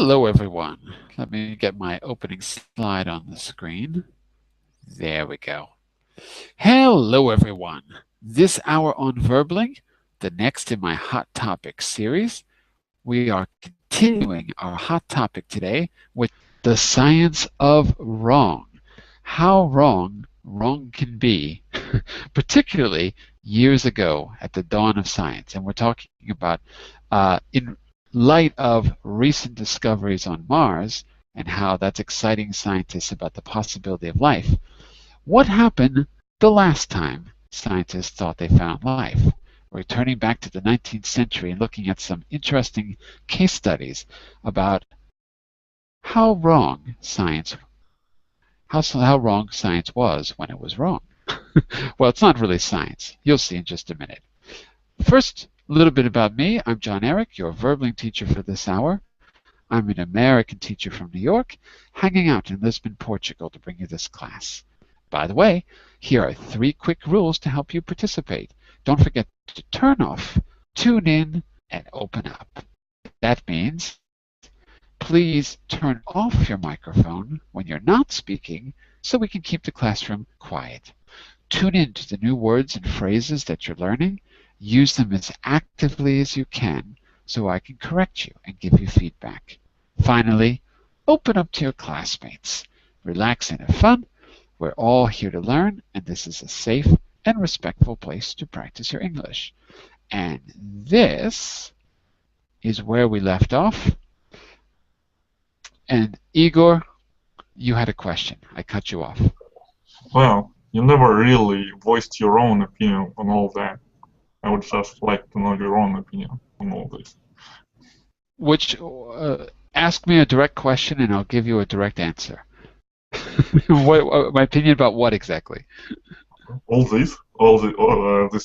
Hello, everyone. Let me get my opening slide on the screen. There we go. Hello, everyone. This hour on Verbling, the next in my Hot Topics series, we are continuing our hot topic today with the science of wrong. How wrong can be, particularly years ago at the dawn of science. And we're talking about in light of recent discoveries on Mars and how that's exciting scientists about the possibility of life. What happened the last time scientists thought they found life? We're turning back to the 19th century and looking at some interesting case studies about how wrong science how wrong science was when it was wrong. Well, it's not really science. You'll see in just a minute. First, a little bit about me. I'm John Eric, your Verbling teacher for this hour. I'm an American teacher from New York, hanging out in Lisbon, Portugal to bring you this class. By the way, here are 3 quick rules to help you participate. Don't forget to turn off, tune in, and open up. That means please turn off your microphone when you're not speaking so we can keep the classroom quiet. Tune in to the new words and phrases that you're learning. Use them as actively as you can so I can correct you and give you feedback. Finally, open up to your classmates. Relax and have fun. We're all here to learn, and this is a safe and respectful place to practice your English. And this is where we left off. And Igor, you had a question. I cut you off. Well, you never really voiced your own opinion on all that. I would just like to know your own opinion on all this. Ask me a direct question and I'll give you a direct answer. My opinion about what exactly? This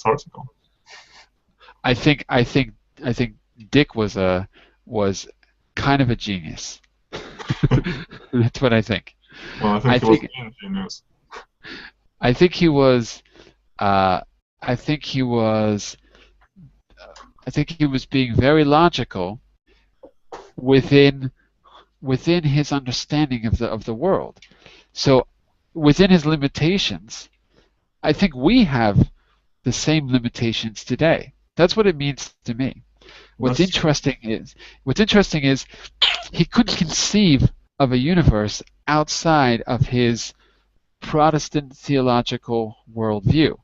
article. I think Dick was kind of a genius. That's what I think. Well, I think he was being genius. I think he was. I think he was being very logical within his understanding of the world. So within his limitations, I think we have the same limitations today. That's what it means to me. What's interesting is he couldn't conceive of a universe outside of his Protestant theological worldview.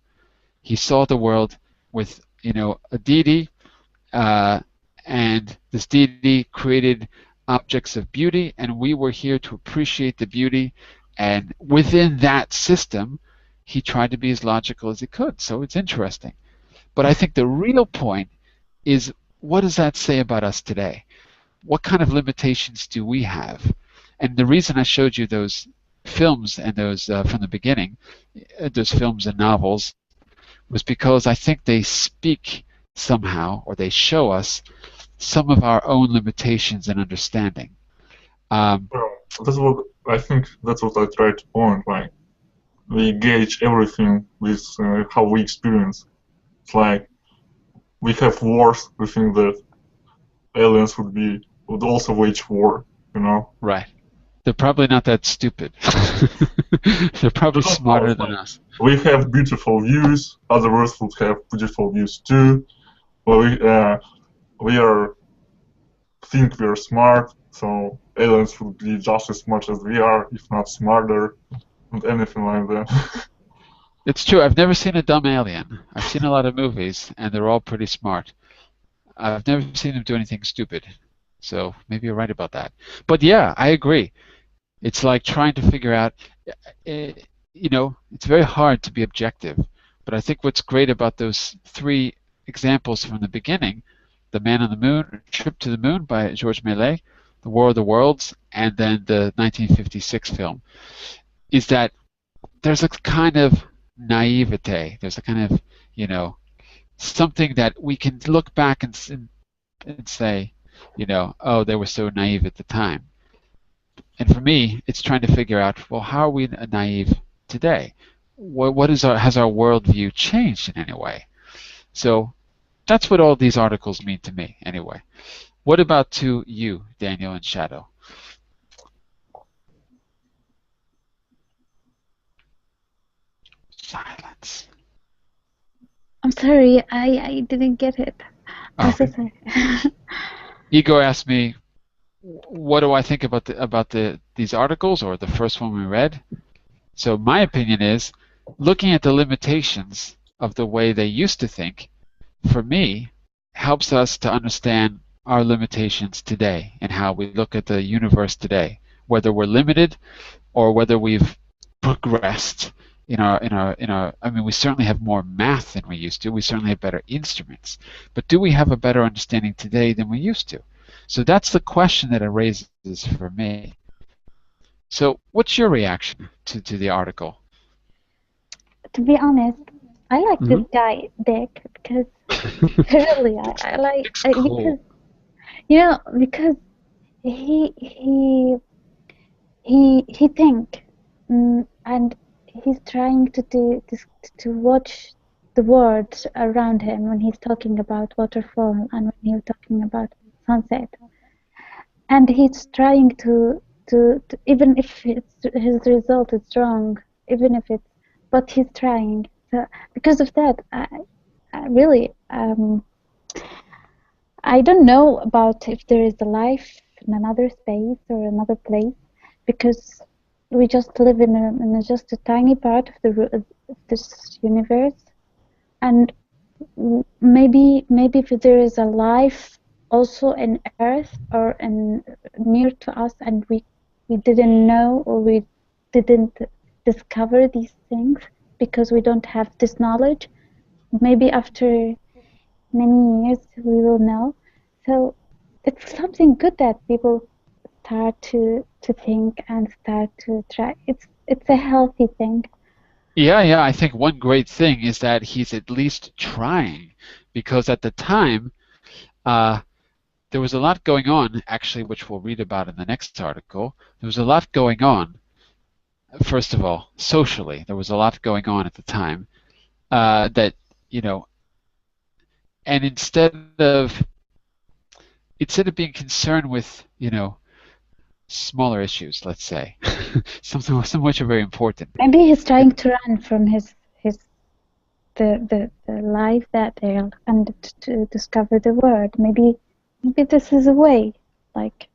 He saw the world with, a deity, and this deity created objects of beauty, and we were here to appreciate the beauty. And within that system, he tried to be as logical as he could. So it's interesting. But I think the real point is, what does that say about us today? What kind of limitations do we have? And the reason I showed you those films and those from the beginning, those films and novels, was because I think they speak somehow, or they show us some of our own limitations and understanding. Well, I think that's what I try to point. Like, we gauge everything with how we experience. It's like we have wars. We think that aliens would also wage war. Right. They're probably not that stupid. They're probably smarter than us. We have beautiful views. Others would have beautiful views too. Well, we think we're smart, so aliens would be just as smart as we are, if not smarter, and anything like that. It's true. I've never seen a dumb alien. I've seen a lot of movies, and they're all pretty smart. I've never seen them do anything stupid. So maybe you're right about that. But yeah, I agree. It's like trying to figure out, it's very hard to be objective. But I think what's great about those 3 examples from the beginning, The Man on the Moon, Trip to the Moon by Georges Méliès, The War of the Worlds, and then the 1956 film, is that there's a kind of naivete. There's a kind of, something that we can look back and say, oh, they were so naive at the time. And for me, it's trying to figure out, well, how are we naive today? Has our worldview changed in any way? So that's what all these articles mean to me, anyway. What about to you, Daniel and Shadow? Silence. I'm sorry, I didn't get it. I'm so sorry. Igor asked me, what do I think about these articles, or the first one we read? So my opinion is, looking at the limitations of the way they used to think, for me, helps us to understand our limitations today and how we look at the universe today, whether we're limited or whether we've progressed I mean, we certainly have more math than we used to. We certainly have better instruments. But do we have a better understanding today than we used to? So that's the question that it raises for me. So what's your reaction to the article? To be honest, I like this guy, Dick, because really, I like cool. because he think and he's trying to watch the words around him when he's talking about waterfall and when he's talking about sunset, and he's trying to even if his result is wrong, even if it's, but he's trying. So because of that, I really I don't know about if there is a life in another space or another place, because we just live in just a tiny part of this universe, and maybe if there is a life also in Earth or near to us, and we didn't know, or we didn't discover these things because we don't have this knowledge. Maybe after many years we will know. So it's something good that people start to think and start to try. It's a healthy thing. Yeah, I think one great thing is that he's at least trying, because at the time there was a lot going on, actually, which we'll read about in the next article. There was a lot going on, first of all, socially. There was a lot going on at the time that, and instead of being concerned with, smaller issues, let's say, some which are very important. Maybe he's trying to run from the life that they are, and to discover the world. Maybe this is a way, like.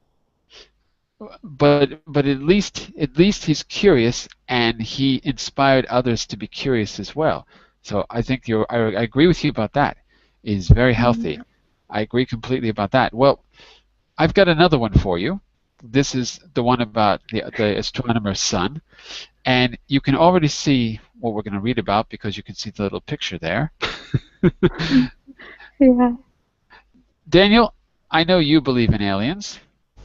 But at least he's curious, and he inspired others to be curious as well. So I think I agree with you about that. It is very healthy. I agree completely about that. Well, I've got another one for you. This is the one about the astronomer's son, and you can already see what we're going to read about because you can see the little picture there. Yeah. Daniel, I know you believe in aliens.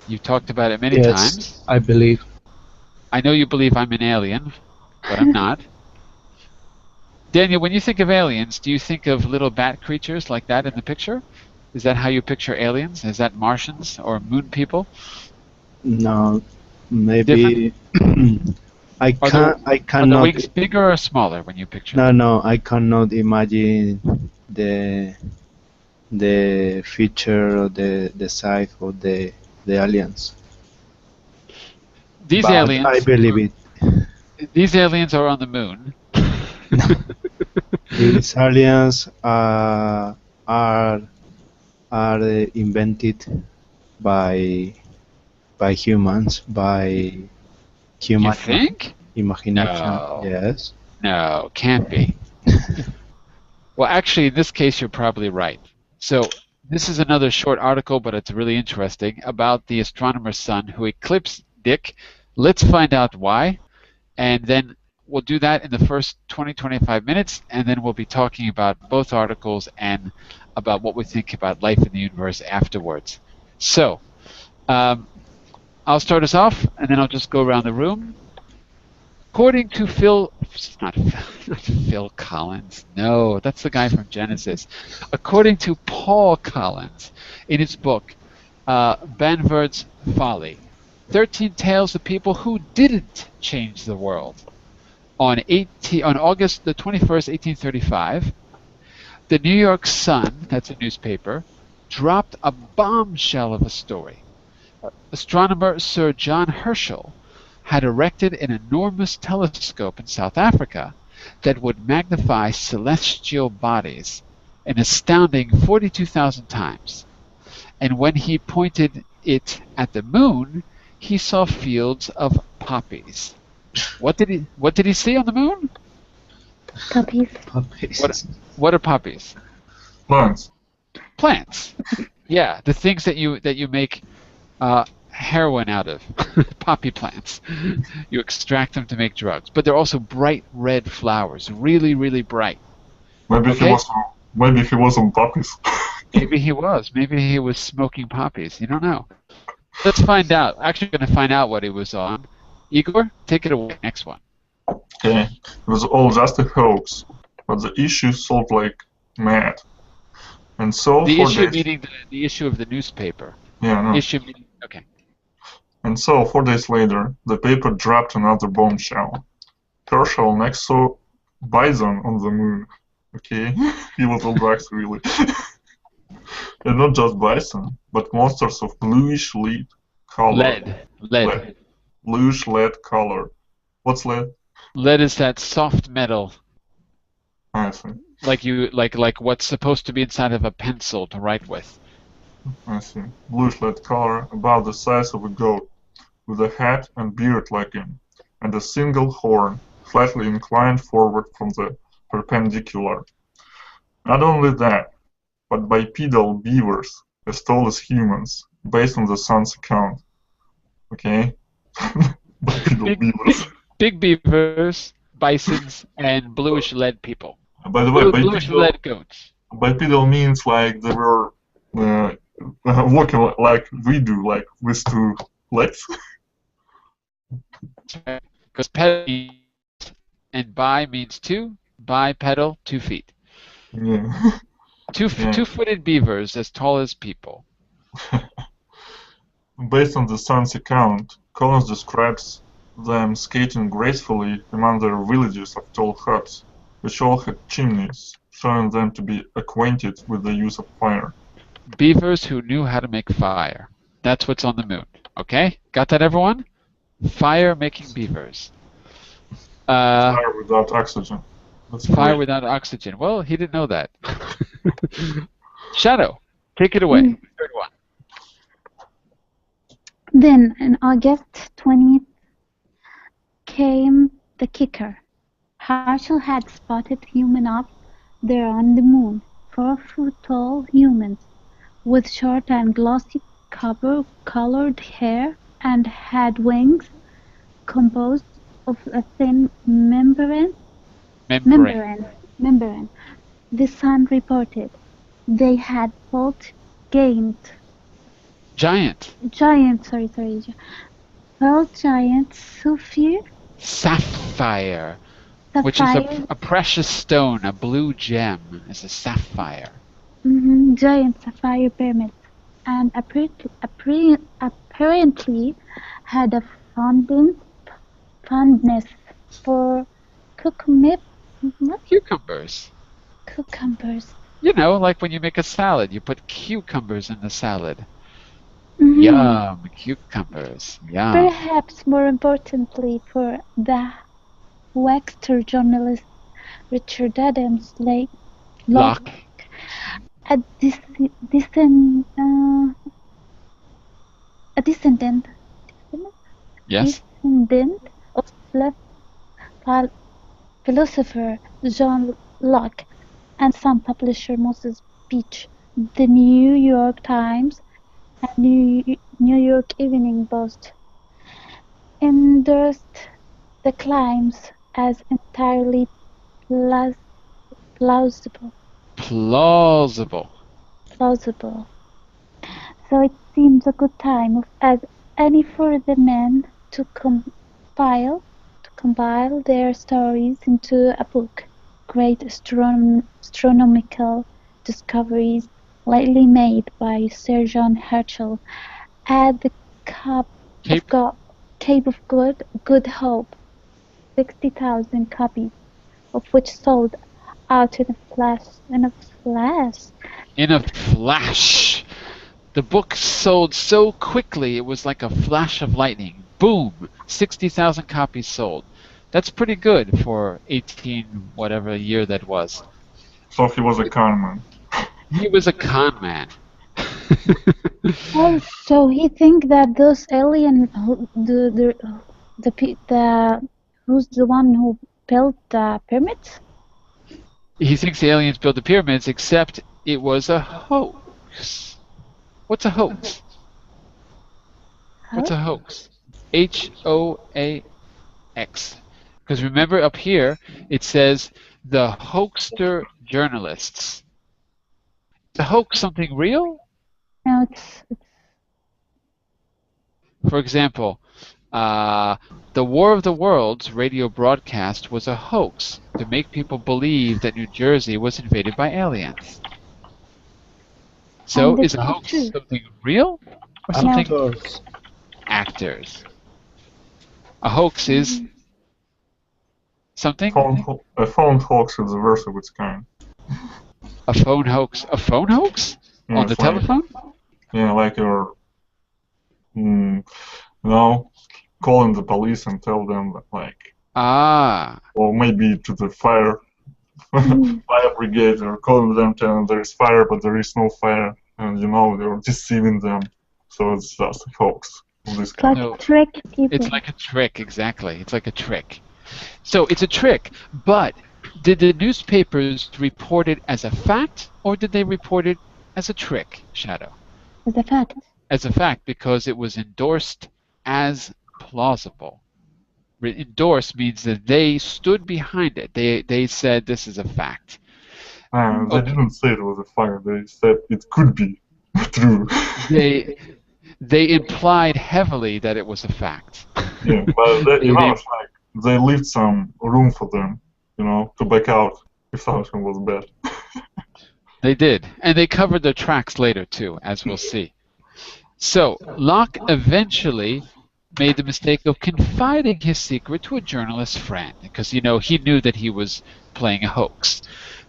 You've talked about it many times. Yes, I believe. I know you believe I'm an alien, but I'm not. Daniel, when you think of aliens, do you think of little bat creatures like that in the picture? Is that how you picture aliens? Is that Martians or moon people? No, maybe I cannot. Are the wings bigger or smaller when you picture them? No, I cannot imagine the feature or the size of the aliens. These aliens, I believe it. These aliens are on the moon. These aliens are invented by humans, by human. You think? Imagination. No. Yes. No, can't be. Well, actually, in this case, you're probably right. So this is another short article, but it's really interesting, about the astronomer's son who eclipsed Dick. Let's find out why, and then we'll do that in the first 20-25 minutes, and then we'll be talking about both articles and about what we think about life in the universe afterwards. So I'll start us off, and then I'll just go around the room. According to not Phil Collins, no, that's the guy from Genesis. According to Paul Collins, in his book, Banvard's Folly, 13 Tales of People Who Didn't Change the World. On August the 21st, 1835, the New York Sun, that's a newspaper, dropped a bombshell of a story. Astronomer Sir John Herschel had erected an enormous telescope in South Africa that would magnify celestial bodies an astounding 42,000 times. And when he pointed it at the moon, he saw fields of poppies. What did he see on the moon? Puppies. Puppies. What are poppies? Plants. Plants. Yeah, the things that you make heroin out of. Poppy plants. You extract them to make drugs. But they're also bright red flowers, really, really bright. Maybe Okay. he was on puppies. Maybe he was. Maybe he was smoking poppies. You don't know. Let's find out. Actually, going to find out what he was on. Igor, take it away. Next one. Okay, it was all just a hoax, but the issue solved like mad. And so The for issue days, meaning the issue of the newspaper. yeah, no. Issue meaning, okay. And so 4 days later, the paper dropped another bombshell. Herschel next saw bison on the moon. Okay, he was on drugs really. And not just bison, but monsters of bluish lead color. Lead. Bluish lead color. What's lead? Lead is that soft metal, I see. like what's supposed to be inside of a pencil to write with. I see. Bluish lead color, about the size of a goat, with a head and beard like him, and a single horn, slightly inclined forward from the perpendicular. Not only that, but bipedal beavers, as tall as humans, based on the sun's account. Okay? Bipedal beavers. Big beavers, bisons, and bluish lead people. By the way, Bluish lead goats. bipedal means like they were walking like we do, like with 2 legs. Because pedal and bi means 2, bipedal, 2 feet. Yeah. Yeah. Two-footed beavers as tall as people. Based on the sun's account, Collins describes them skating gracefully among their villages of tall huts, which all had chimneys, showing them to be acquainted with the use of fire. Beavers who knew how to make fire. That's what's on the moon. Okay? Got that, everyone? Fire-making beavers. Fire without oxygen. That's Fire great. without oxygen. Well, he didn't know that. Shadow, take it away. Third one. Then, on August 20th, came the kicker. Herschel had spotted human up there on the moon, 4-foot-tall humans, with short and glossy colored hair, and had wings composed of a thin membrane. The Sun reported they had both Giant. pearl giant Sapphire. Which is a precious stone, a blue gem. Is a sapphire. Giant sapphire pyramids, and apparently had a fondness for Cucumbers. cucumbers. You know, like when you make a salad, you put cucumbers in the salad. Mhm. Yum, cucumbers. Yum. Perhaps more importantly for the Wexter journalist Richard Adams Locke. a descendant Yes. of philosopher John Locke and some publisher Moses Beach. The New York Times and New York Evening Post endorsed the claims as entirely plausible. Plausible. So it seems a good time as any for the men to compile their stories into a book. Great astronomical discoveries lately made by Sir John Herschel at the Cape of Good Hope, 60,000 copies of which sold out in a flash. In a flash. The book sold so quickly, it was like a flash of lightning. Boom! 60,000 copies sold. That's pretty good for 18 whatever year that was. So he was a con man. He was a con man. Oh, so he think that those alien, who's the one who built the pyramids? He thinks the aliens built the pyramids, except it was a hoax. What's a hoax? What's a hoax? H-O-A-X. Because remember up here, it says the hoaxer journalists. Is a hoax something real? No, it's For example, the War of the Worlds radio broadcast was a hoax to make people believe that New Jersey was invaded by aliens. So And is a it's hoax true. something real or something Actors. actors? A hoax is something? A phone hoax is the worst of its kind. A phone hoax? A phone hoax? Yeah, On the it's like- telephone? Yeah, like you're, calling the police and tell them that, like, Ah, or maybe to the fire brigade, or calling them telling there is fire but there is no fire, and you're deceiving them. So it's just a hoax of this It's kind. like No. trick people. it's like a trick, exactly. It's like a trick. So it's a trick, but did the newspapers report it as a fact, or did they report it as a trick, Shadow? It's a fact. As a fact, because it was endorsed as plausible. Endorsed means that they stood behind it. They said this is a fact. They Okay. didn't say it was a fire, they said it could be true. They implied heavily that it was a fact. Yeah, but it's like they left some room for them, to back out if something was bad. They did, and they covered their tracks later too, as we'll see. So Locke eventually made the mistake of confiding his secret to a journalist friend, because he knew that he was playing a hoax.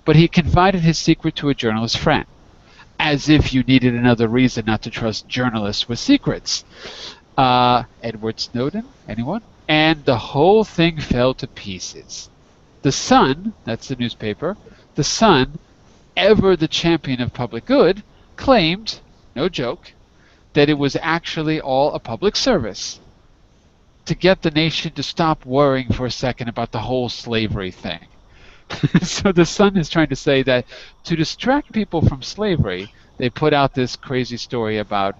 But he confided his secret to a journalist friend, as if you needed another reason not to trust journalists with secrets. Edward Snowden, anyone? And the whole thing fell to pieces. The Sun, that's the newspaper, the Sun, ever the champion of public good, claimed, no joke, that it was actually all a public service to get the nation to stop worrying for a second about the whole slavery thing. So the Sun is trying to say that to distract people from slavery, they put out this crazy story about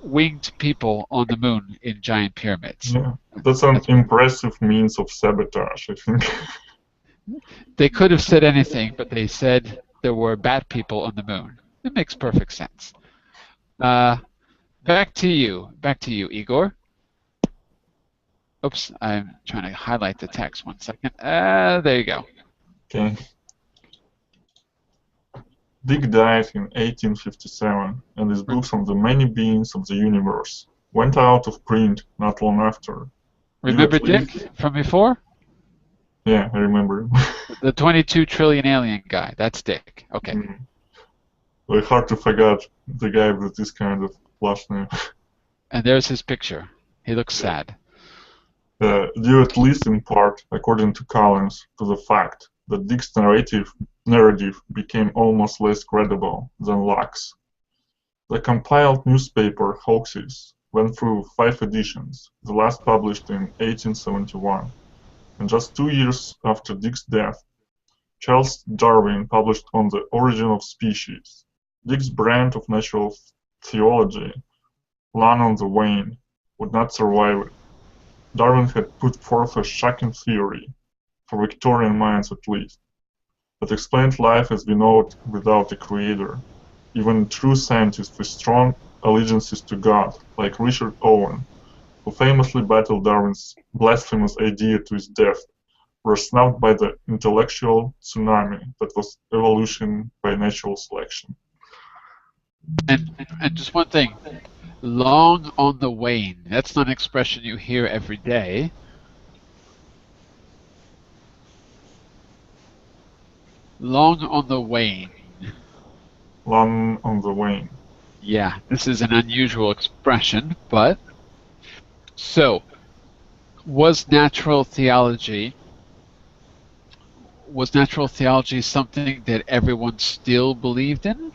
winged people on the moon in giant pyramids. Yeah, that's an impressive means of sabotage, I think. They could have said anything, but they said there were bad people on the moon. It makes perfect sense. Back to you, Igor. Oops, I'm trying to highlight the text. 1 second. There you go. Okay. Dick died in 1857, and his books on the many beings of the universe went out of print not long after. Remember at least- Dick from before? Yeah, I remember. The 22 trillion alien guy. That's Dick. Okay. Very hard to forget the guy with this kind of last name. And there's his picture. He looks sad. Due at least in part, according to Collins, to the fact that Dick's narrative became almost less credible than Locke's. The compiled newspaper Hoaxes went through 5 editions, the last published in 1871, and just 2 years after Dick's death, Charles Darwin published On the Origin of Species. Dick's brand of natural theology, long on the wane, would not survive it. Darwin had put forth a shocking theory, for Victorian minds at least, that explained life as we know it without a creator. Even true scientists with strong allegiances to God, like Richard Owen, who famously battled Darwin's blasphemous idea to his death, were snuffed by the intellectual tsunami that was evolution by natural selection. And just one thing. Long on the wane. That's not an expression you hear every day. Long on the wane. Long on the wane. Yeah, this is an unusual expression, but so was natural theology something that everyone still believed in?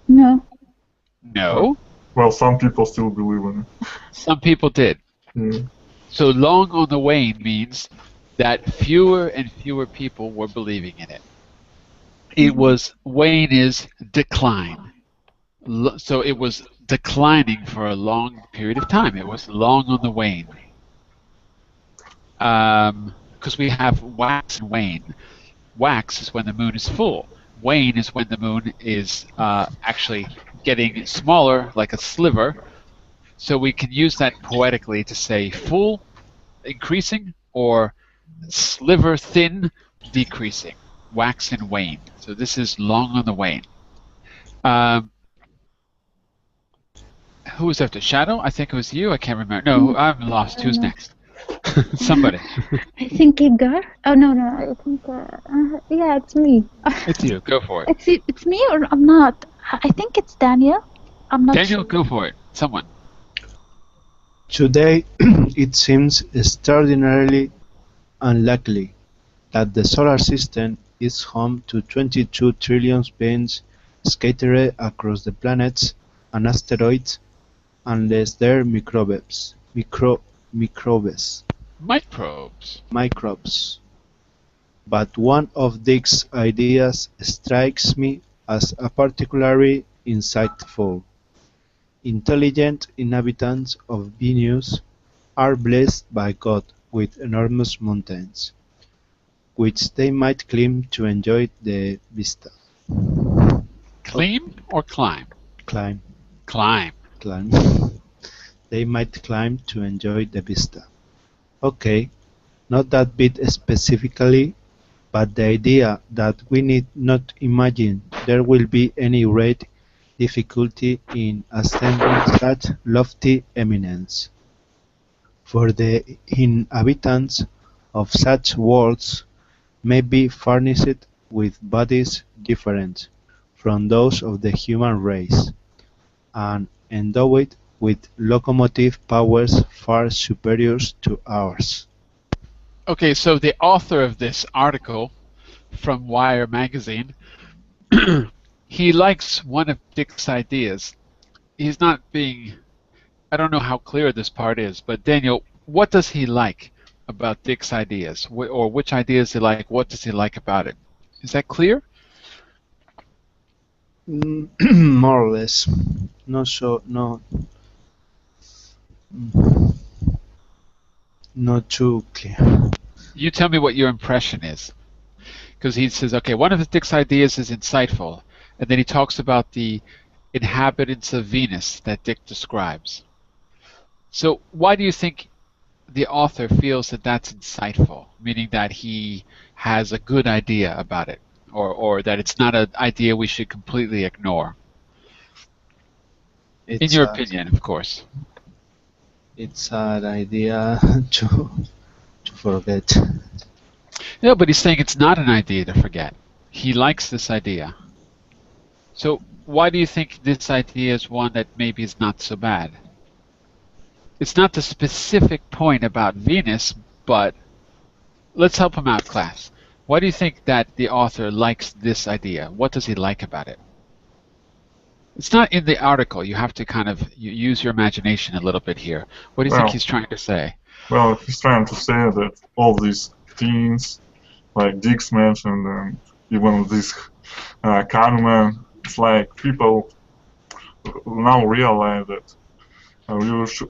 No. No. Well, some people still believe in Some people did. it. Yeah. So long on the wane means that fewer and fewer people were believing in it. It was, wane is decline. So it was declining for a long period of time. It was long on the wane. Because we have wax and wane. Wax is when the moon is full. Wane is when the moon is actually getting smaller, like a sliver. So we can use that poetically to say full, increasing, or sliver thin, decreasing. Wax and wane. So this is long on the wane. Who was after? Shadow? I think it was you. I can't remember. No, I'm lost. Who's next? Somebody. I think Igor. Oh no, I think yeah, it's me. It's you. Go for it. It's me or I'm not. I think it's Daniel. I'm not Daniel, sure. go for it. Someone. Today, it seems extraordinarily unlikely that the solar system is home to 22 trillion beings scattered across the planets and asteroids, unless they're microbes. Microbes. But one of Dick's ideas strikes me as a particularly insightful. Intelligent inhabitants of Venus are blessed by God with enormous mountains, which they might climb to enjoy the vista. Climb or climb? Climb. Climb. They might climb to enjoy the vista. Okay, not that bit specifically, but the idea that we need not imagine there will be any great difficulty in ascending such lofty eminence. For the inhabitants of such worlds may be furnished with bodies different from those of the human race, and endowed with locomotive powers far superior to ours. Okay, so the author of this article from Wire magazine, he likes one of Dick's ideas. He's not being, I don't know how clear this part is, but Daniel, what does he like about Dick's ideas? Or which ideas he like? What does he like about it? Is that clear? More or less. Not too clear. You tell me what your impression is. Because he says, okay, one of Dick's ideas is insightful, and then he talks about the inhabitants of Venus that Dick describes. So why do you think the author feels that that's insightful, meaning that he has a good idea about it, or that it's not an idea we should completely ignore? In your opinion, of course. It's an idea to forget. No, but he's saying it's not an idea to forget. He likes this idea. So why do you think this idea is one that maybe is not so bad? It's not the specific point about Venus, but let's help him out, class. Why do you think that the author likes this idea? What does he like about it? It's not in the article. You have to kind of use your imagination a little bit here. What do you think he's trying to say? Well, he's trying to say that all these things, like Dick's mentioned, and even this Kahneman, it's like people now realize that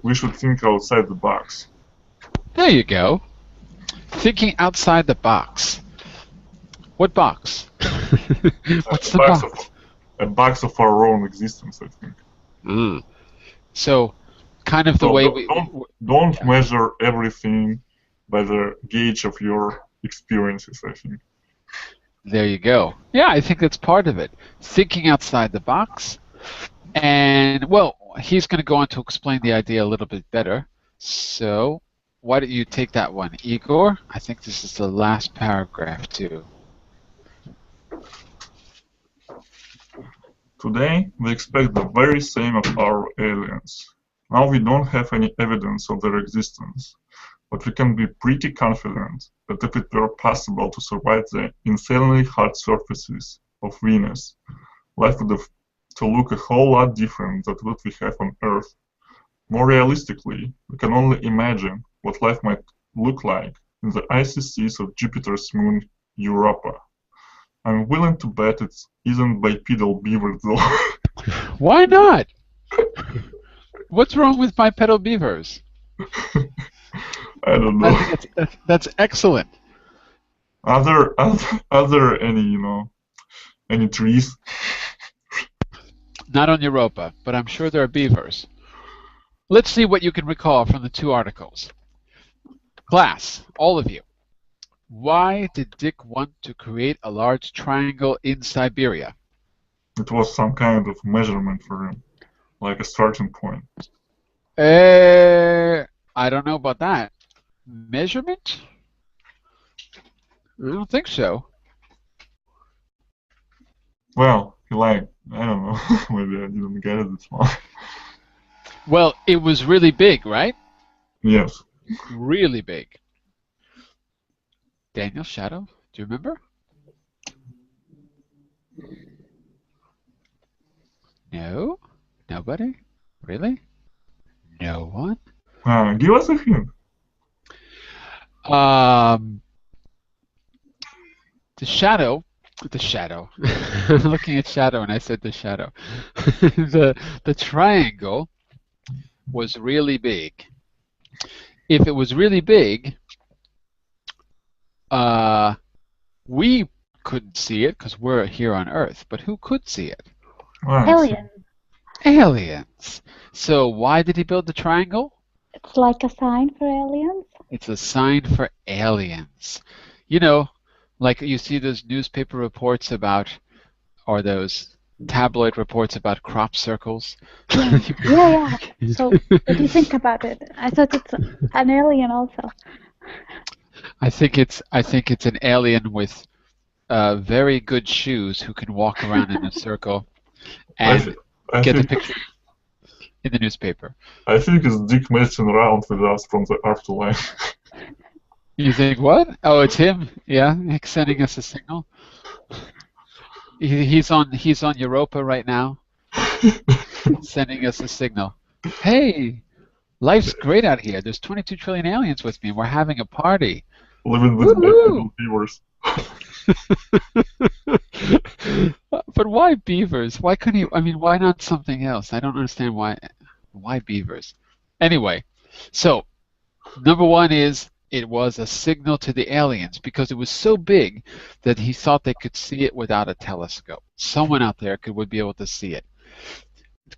we should think outside the box. There you go. Thinking outside the box. What box? What's the box? A box of our own existence, I think. So, kind of the way we... Don't measure everything by the gauge of your experiences, I think. There you go. Yeah, I think that's part of it. Thinking outside the box. And, well, he's going to go on to explain the idea a little bit better. So, why don't you take that one, Igor? I think this is the last paragraph, too. Today, we expect the very same of our aliens. Now we don't have any evidence of their existence, but we can be pretty confident that if it were possible to survive the insanely hard surfaces of Venus, life would have to look a whole lot different than what we have on Earth. More realistically, we can only imagine what life might look like in the icy seas of Jupiter's moon, Europa. I'm willing to bet it isn't bipedal beaver though. Why not? What's wrong with bipedal beavers? I don't know. I think that's excellent. Are there any any trees? Not on Europa, but I'm sure there are beavers. Let's see what you can recall from the two articles. Class, all of you. Why did Dick want to create a large triangle in Siberia? It was some kind of measurement for him, like a starting point. I don't know about that. Measurement? I don't think so. Well, I don't know, maybe I didn't get it this long. Well, it was really big, right? Yes. Really big. Daniel, Shadow, do you remember? No? Nobody? Really? No one? Give us a hint. The shadow. I'm looking at Shadow and I said the shadow. the triangle was really big. If it was really big, we couldn't see it because we're here on Earth, but who could see it? Aliens. Aliens. So why did he build the triangle? It's like a sign for aliens. It's a sign for aliens. You know, like you see those newspaper reports about, or those tabloid reports about crop circles. Yeah. So what do you think about it? I thought it's an alien also. I think it's an alien with very good shoes who can walk around in a circle and get the picture in the newspaper. I think it's Dick messing around with us from the afterlife. You think what? Oh, it's him. Yeah, he's sending us a signal. He's on Europa right now, sending us a signal. Hey, life's great out here. There's 22 trillion aliens with me. We're having a party. Living with bipedal beavers. But why beavers? Why couldn't he? I mean, why not something else? I don't understand why. Why beavers? Anyway, so number one is it was a signal to the aliens because it was so big that he thought they could see it without a telescope. Someone out there would be able to see it.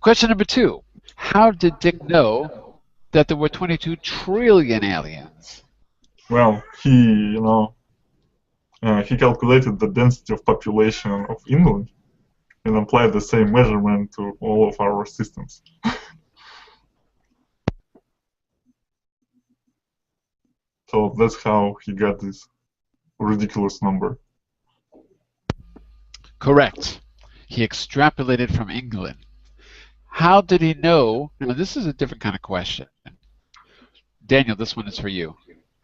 Question number two: how did Dick know that there were 22 trillion aliens? Well, he calculated the density of population of England and applied the same measurement to all of our systems. So that's how he got this ridiculous number. Correct. He extrapolated from England. How did he know? Now, this is a different kind of question. Daniel, this one is for you.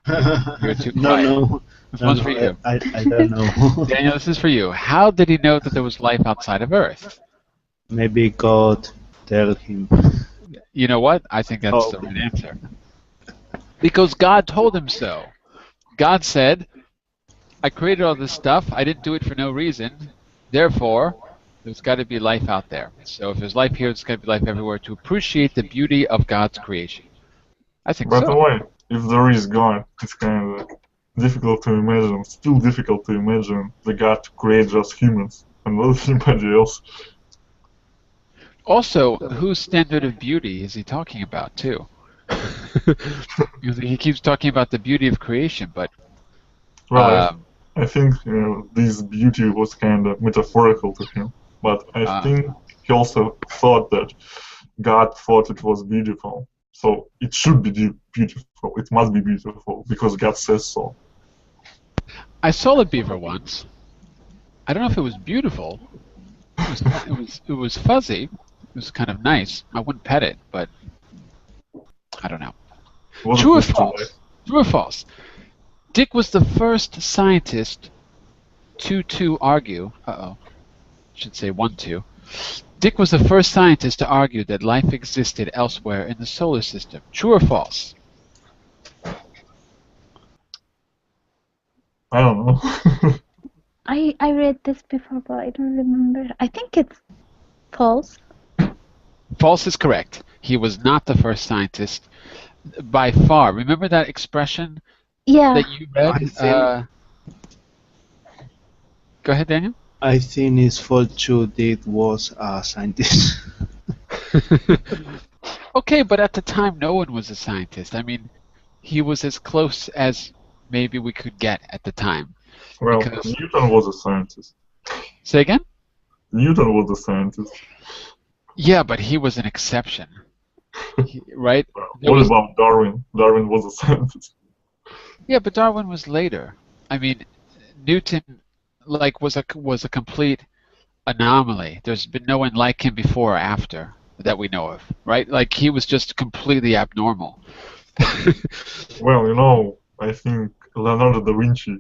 You're too quiet. No. This one's for you. I don't know. Daniel, this is for you. How did he know that there was life outside of Earth? Maybe God tell him. You know what? I think that's the right answer. Because God told him so. God said, I created all this stuff. I didn't do it for no reason. Therefore, there's got to be life out there. So if there's life here, there's got to be life everywhere to appreciate the beauty of God's creation. I think so. By the way, if there is God, it's kind of difficult to imagine, still difficult to imagine the God to create just humans and not anybody else. Also, whose standard of beauty is he talking about, too? He keeps talking about the beauty of creation, but... Well, I think this beauty was kind of metaphorical to him, but I think he also thought that God thought it was beautiful. So it should be beautiful. It must be beautiful because God says so. I saw a beaver once. I don't know if it was beautiful. It was fuzzy. It was kind of nice. I wouldn't pet it, but I don't know. Was True or it Mr. false? Life? True or false? Dick was the first scientist to argue. Should say 1-2. Dick was the first scientist to argue that life existed elsewhere in the solar system. True or false? I don't know. I read this before, but I don't remember. I think it's false. False is correct. He was not the first scientist by far. Remember that expression Yeah. that you read? I think- Go ahead, Daniel. I think it's false too. Dick was a scientist. Okay, but at the time, no one was a scientist. I mean, he was as close as maybe we could get at the time. Well, Because- Newton was a scientist. Say again? Newton was a scientist. Yeah, but he was an exception. Right? Well, There what was- about Darwin? Darwin was a scientist. Yeah, but Darwin was later. I mean, Newton was a complete anomaly. There's been no one like him before or after that we know of, right? Like he was just completely abnormal. Well, I think Leonardo da Vinci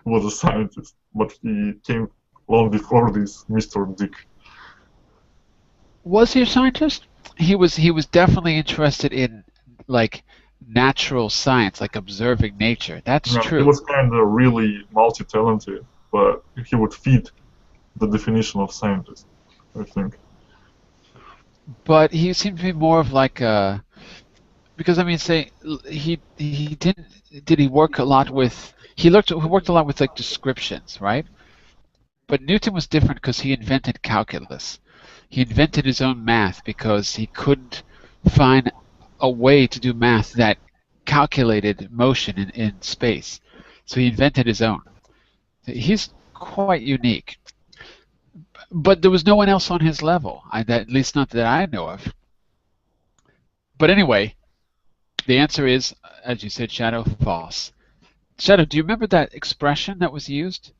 was a scientist, but he came long before this Mr. Dick. Was he a scientist? He was definitely interested in like natural science, like observing nature. That's Yeah, true. He was kind of really multi-talented, but he would fit the definition of scientist, I think. But he seemed to be more of like a, because I mean, say he did he work a lot with he worked a lot with like descriptions, right? But Newton was different because he invented calculus. He invented his own math because he couldn't find a way to do math that calculated motion in space. So he invented his own. He's quite unique. But there was no one else on his level, at least not that I know of. But anyway, the answer is, as you said, Shadow, false. Shadow, do you remember that expression that was used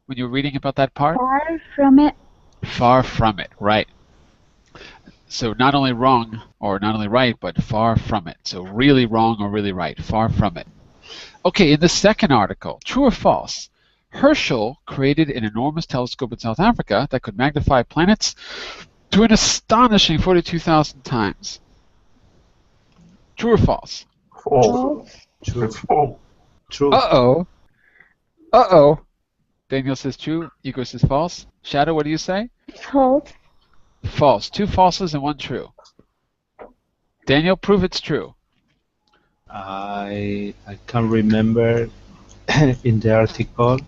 when you were reading about that part? Far from it. Far from it, right. So not only wrong, or not only right, but far from it. So really wrong or really right, far from it. Okay, in the second article, true or false? Herschel created an enormous telescope in South Africa that could magnify planets to an astonishing 42,000 times. True or false? False. True. It's false. True. Uh-oh. Uh-oh. Daniel says true. Igor says false. Shadow, what do you say? False. False. 2 falses and 1 true. Daniel, prove it's true. I can't remember in the article.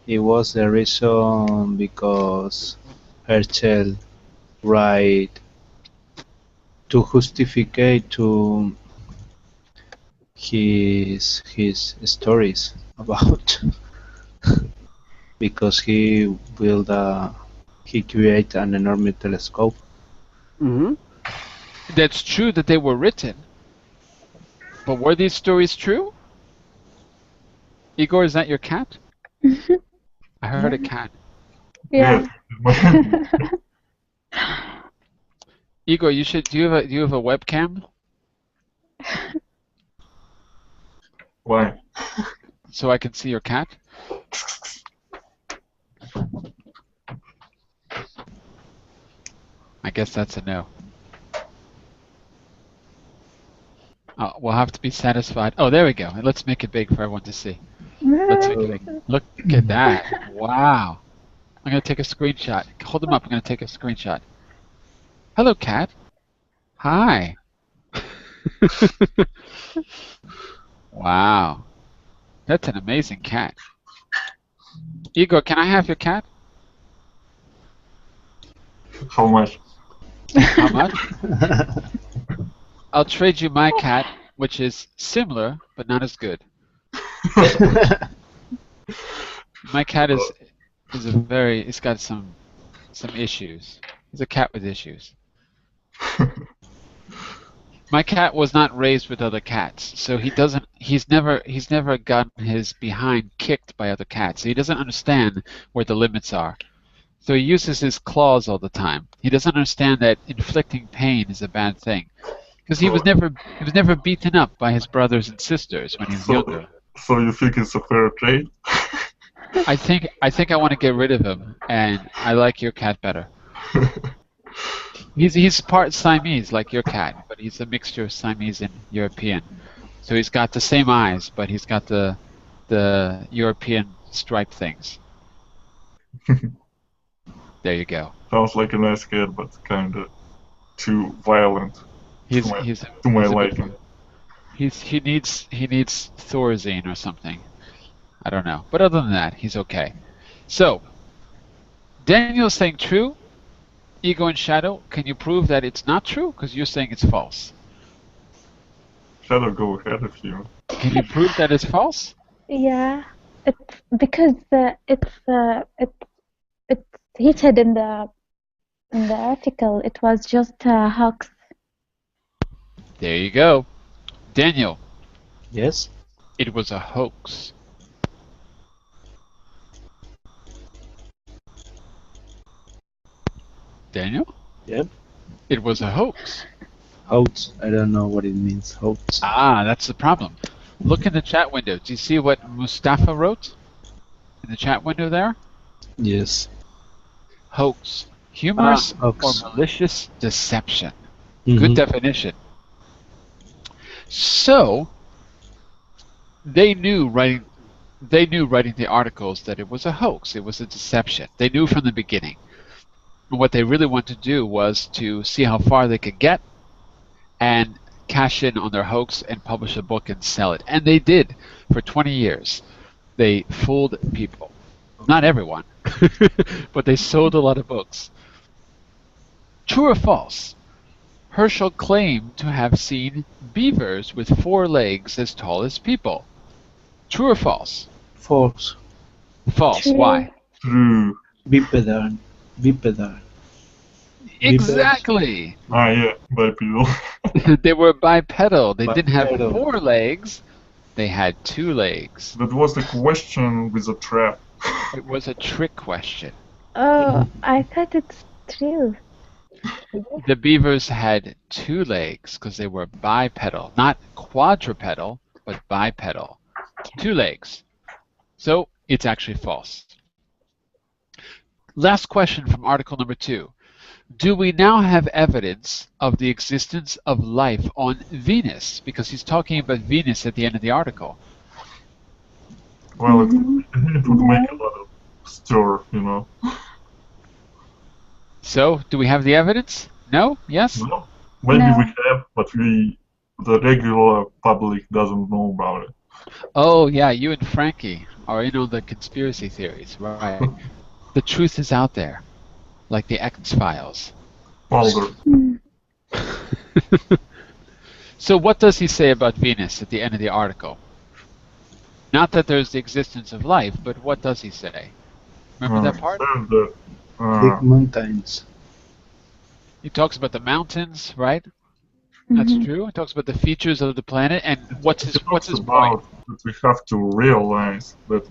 It was the reason because Herschel write to justify to his stories about because he create an enormous telescope. That's true that they were written. But were these stories true? Igor, is that your cat? I heard a cat. Yeah. Yes. Igor, do you have a webcam Why? so I can see your cat? I guess that's a no. We'll have to be satisfied. Oh, there we go. Let's make it big for everyone to see. Let's make it big. Look at that. Wow. I'm going to take a screenshot. Hold them up. I'm going to take a screenshot. Hello, cat. Hi. Wow. That's an amazing cat. Igor, can I have your cat? How much? How much? I'll trade you my cat, which is similar but not as good. My cat is it's got some issues. He's a cat with issues. My cat was not raised with other cats, so he's never gotten his behind kicked by other cats. So he doesn't understand where the limits are. So he uses his claws all the time. He doesn't understand that inflicting pain is a bad thing. Because he was never beaten up by his brothers and sisters when he was younger. So you think it's a fair trade? I think I want to get rid of him, and I like your cat better. He's part Siamese like your cat, but he's a mixture of Siamese and European. So he's got the same eyes, but he's got the European striped things. There you go. Sounds like a nice cat, but kind of too violent. He's to my a good liking. one. He needs Thorazine or something. I don't know. But other than that, he's okay. So, Daniel's saying true. Ego and Shadow, can you prove that it's not true? Because you're saying it's false. Shadow, go ahead if you. Can you prove that it's false? Yeah, it's because he said in the article it was just a hoax. There you go. Daniel, Yes? it was a hoax. Daniel? Yep. It was a hoax. Hoax. I don't know what it means, hoax. Ah, that's the problem. Look in the chat window. Do you see what Mustafa wrote in the chat window there? Yes. Hoax. Humorous Hoax. or malicious deception. Mhm. Good definition. So, they knew writing the articles that it was a hoax. It was a deception. They knew from the beginning. What they really wanted to do was to see how far they could get and cash in on their hoax and publish a book and sell it. And they did for 20 years. They fooled people. Not everyone, but they sold a lot of books. True or false? Herschel claimed to have seen beavers with 4 legs as tall as people. True or false? False. False. True. Why? True. Bipedal. Exactly. Ah, yeah, bipedal. They were bipedal. They didn't have Bipedal. 4 legs. They had 2 legs. That was the question with a trap. It was a trick question. Oh, I thought it's true. The beavers had 2 legs because they were bipedal, not quadrupedal, but bipedal. 2 legs. So it's actually false. Last question from article number 2. Do we now have evidence of the existence of life on Venus? Because he's talking about Venus at the end of the article. Well, it would make a lot of stir, you know. So, do we have the evidence? No? Yes? Well, maybe No. we have, but the regular public doesn't know about it. Oh, yeah, you and Frankie are in on the conspiracy theories, right? The truth is out there, like the X-Files. Mulder. So what does he say about Venus at the end of the article? Not that there's the existence of life, but what does he say? Remember that part? Says that, Big mountains. He talks about the mountains, right? That's Mhm. true. He talks about the features of the planet, and what's his it talks point? about that we have to realize that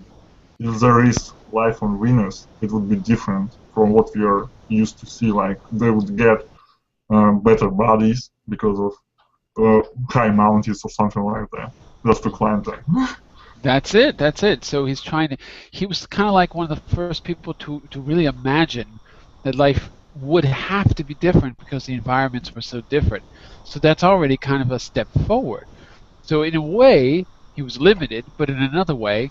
if there is life on Venus, it would be different from what we are used to see. Like they would get better bodies because of high mountains or something like that, just to climb them. That's it. That's it. So he's trying to. He was kind of like one of the first people to really imagine that life would have to be different because the environments were so different. So that's already kind of a step forward. So in a way, he was limited, but in another way,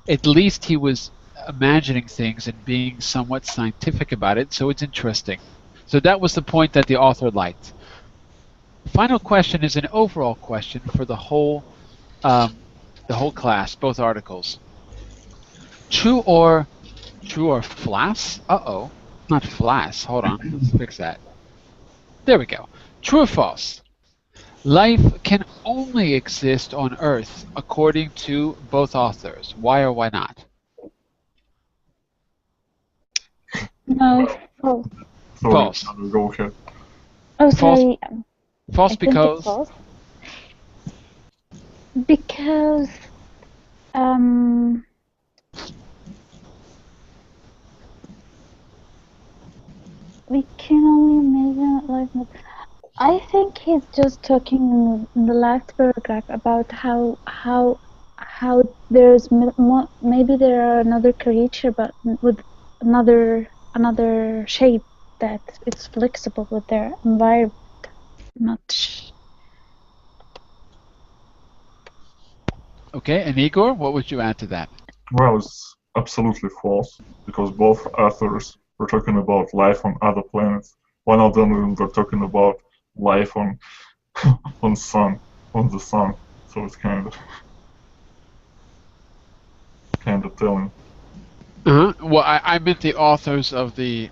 at least he was imagining things and being somewhat scientific about it. So it's interesting. So that was the point that the author liked. Final question is an overall question for the whole class, both articles. True or flass? Uh-oh. Not flass. Hold on. Let's fix that. There we go. True or false? Life can only exist on Earth according to both authors. Why or why not? No, false. So False. go ahead. Oh, False. sorry. False I think it's because false. Because um, we can only imagine life. I think he's just talking in the last paragraph about how there's maybe there are another creature, but with another shape that it's flexible with their environment. Not okay, and Igor, what would you add to that? Well, it's absolutely false because both authors were talking about life on other planets. One of them were talking about life on on the sun. So it's kind of telling. Well, I meant the authors of the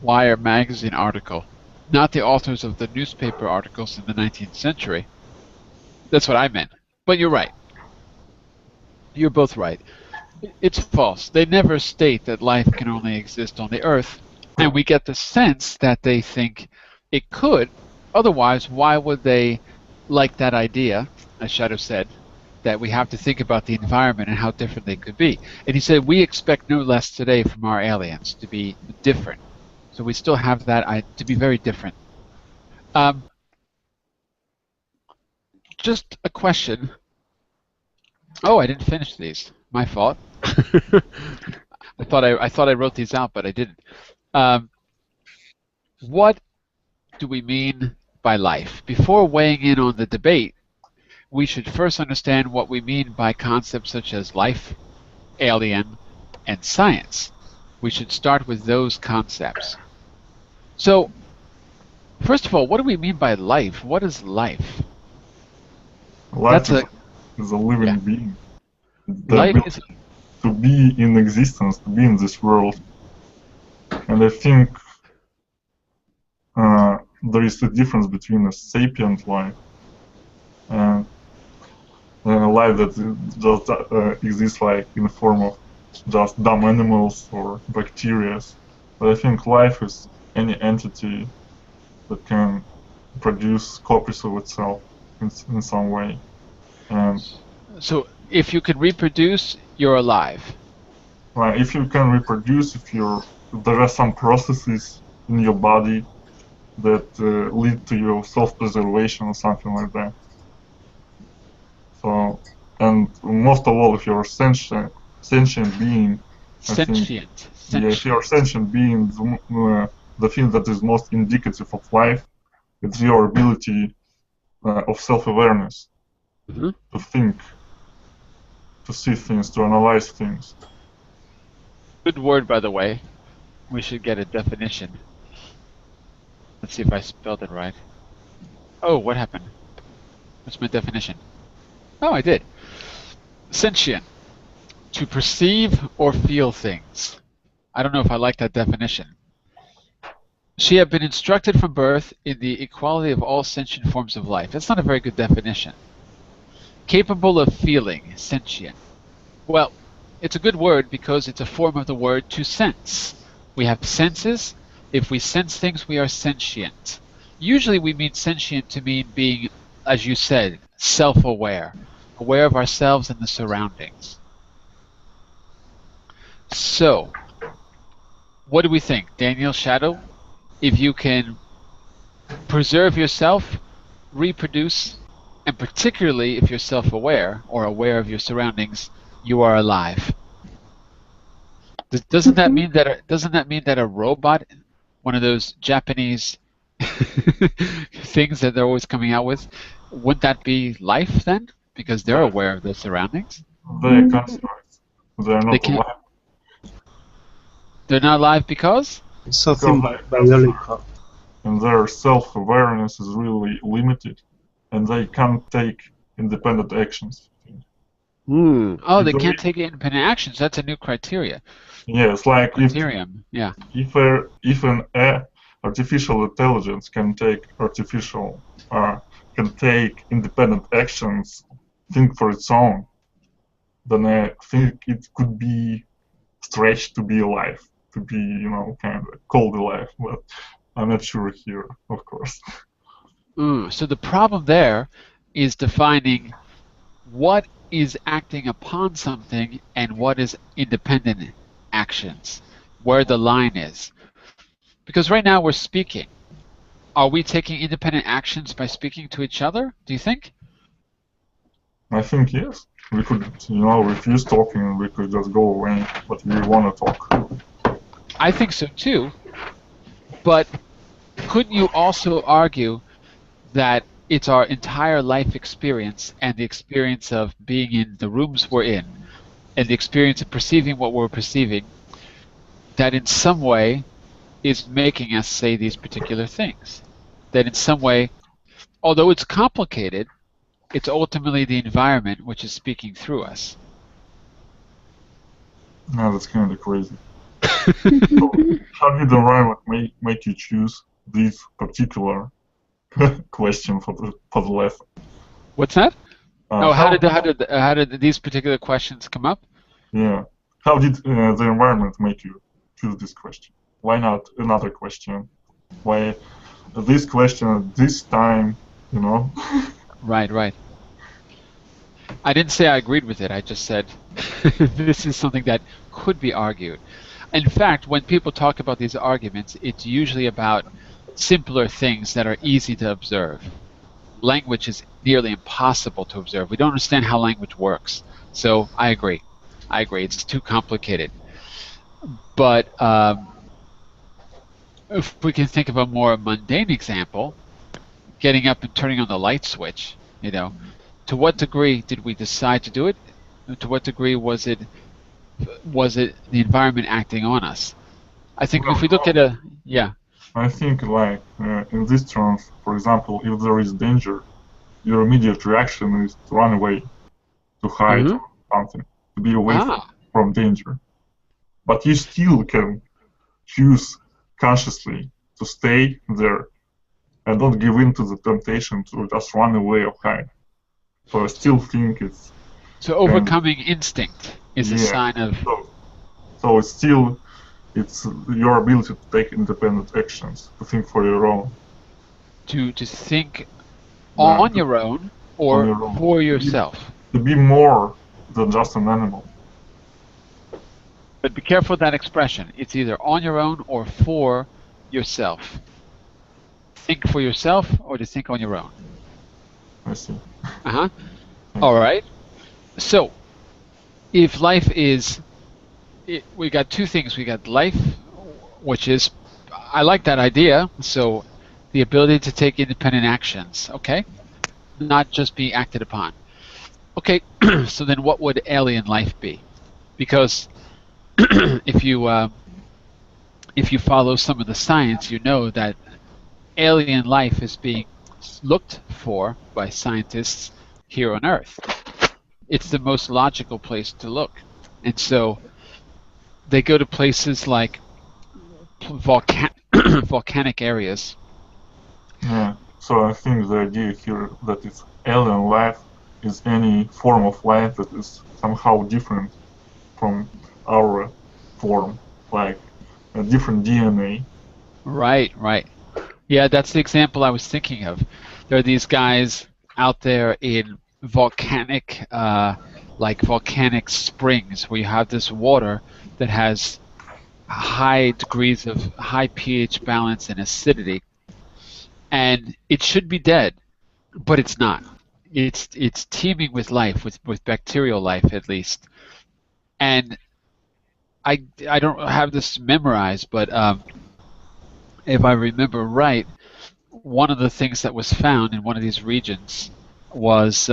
Wire magazine article, not the authors of the newspaper articles in the 19th century. That's what I meant. But you're right. You're both right. It's false. They never state that life can only exist on the Earth, and we get the sense that they think it could. Otherwise, why would they like that idea, as Shadow said, that we have to think about the environment and how different they could be? And he said, we expect no less today from our aliens to be different. So we still have that to be very different. Just a question. Oh, I didn't finish these. My fault. I thought I wrote these out, but I didn't. What do we mean by life? Before weighing in on the debate, we should first understand what we mean by concepts such as life, alien, and science. We should start with those concepts. So, first of all, what do we mean by life? What is life? Life is a living yeah. being. The Life ability is to be in existence, to be in this world. And I think there is a difference between a sapient life and a life that just exists like in the form of just dumb animals or bacteria. But I think life is any entity that can produce copies of itself in some way. And so if you can reproduce, you're alive. if you can reproduce, if there are some processes in your body that lead to your self-preservation or something like that. So, and most of all, if you're a sentient being, Sentient. yeah, if you're a sentient being, the thing that is most indicative of life is your ability of self-awareness, to think, to see things, to analyze things. Good word, by the way. We should get a definition. Let's see if I spelled it right. Oh, what happened? What's my definition? Oh, I did. Sentient. To perceive or feel things. I don't know if I like that definition. She had been instructed from birth in the equality of all sentient forms of life. That's not a very good definition. Capable of feeling, sentient. Well, it's a good word because it's a form of the word to sense. We have senses. If we sense things, we are sentient. Usually we mean sentient to mean being, as you said, self-aware, aware of ourselves and the surroundings. So, what do we think? Daniel, Shadow, if you can preserve yourself, reproduce, and particularly if you're self-aware or aware of your surroundings, you are alive. Doesn't that mean that a robot, one of those Japanese things that they're always coming out with, wouldn't that be life then? Because they're aware of their surroundings. They're constructs. They're not alive. They're not alive because? Something biological. And their self-awareness is really limited, and they can't take independent actions. Oh, they can't take independent actions. That's a new criteria. Yes, like criterion. If an artificial intelligence can take independent actions, think for its own, then I think it could be stretched to be alive, to be kind of called alive. But I'm not sure here, of course. So the problem there is defining what is acting upon something and what is independent actions, where the line is. Because right now we're speaking. Are we taking independent actions by speaking to each other, do you think? I think yes. We could, refuse talking and we could just go away, but we want to talk. I think so too. But couldn't you also argue that it's our entire life experience and the experience of being in the rooms we're in and the experience of perceiving what we're perceiving that in some way is making us say these particular things? That in some way, although it's complicated, it's ultimately the environment which is speaking through us. No, that's kind of crazy. So, how did the environment make you choose this particular question for the lesson? What's that? How did these particular questions come up? Yeah. How did the environment make you choose this question? Why not another question? Why this question at this time? Right. I didn't say I agreed with it. I just said this is something that could be argued. In fact, when people talk about these arguments, it's usually about simpler things that are easy to observe. Language is nearly impossible to observe. We don't understand how language works. So I agree. It's too complicated. But if we can think of a more mundane example, getting up and turning on the light switch, to what degree did we decide to do it? To what degree was it the environment acting on us? I think if we look at I think in this terms, for example, if there is danger, your immediate reaction is to run away, to hide something, to be away from danger. But you still can choose consciously to stay there and don't give in to the temptation to just run away or hide. So I still think it's... So overcoming instinct is a sign of... So it's your ability to take independent actions, to think for your own. To think on your own or for yourself. To be more than just an animal. But be careful of that expression. It's either on your own or for yourself. Think for yourself or to think on your own. I see. All right. So, if life is... we got two things. We got life, which is... I like that idea. So, the ability to take independent actions, okay? Not just be acted upon. Okay, so then what would alien life be? Because if you follow some of the science, you know that alien life is being looked for by scientists here on Earth. It's the most logical place to look. And so they go to places like volcanic areas. Yeah, so I think the idea here that it's alien life is any form of life that is somehow different from our form, like a different DNA. Right. Yeah, that's the example I was thinking of. There are these guys out there in volcanic springs where you have this water that has high degrees of high pH balance and acidity, and it should be dead, but it's not. It's teeming with life, with bacterial life at least. And I don't have this memorized, but if I remember right, one of the things that was found in one of these regions was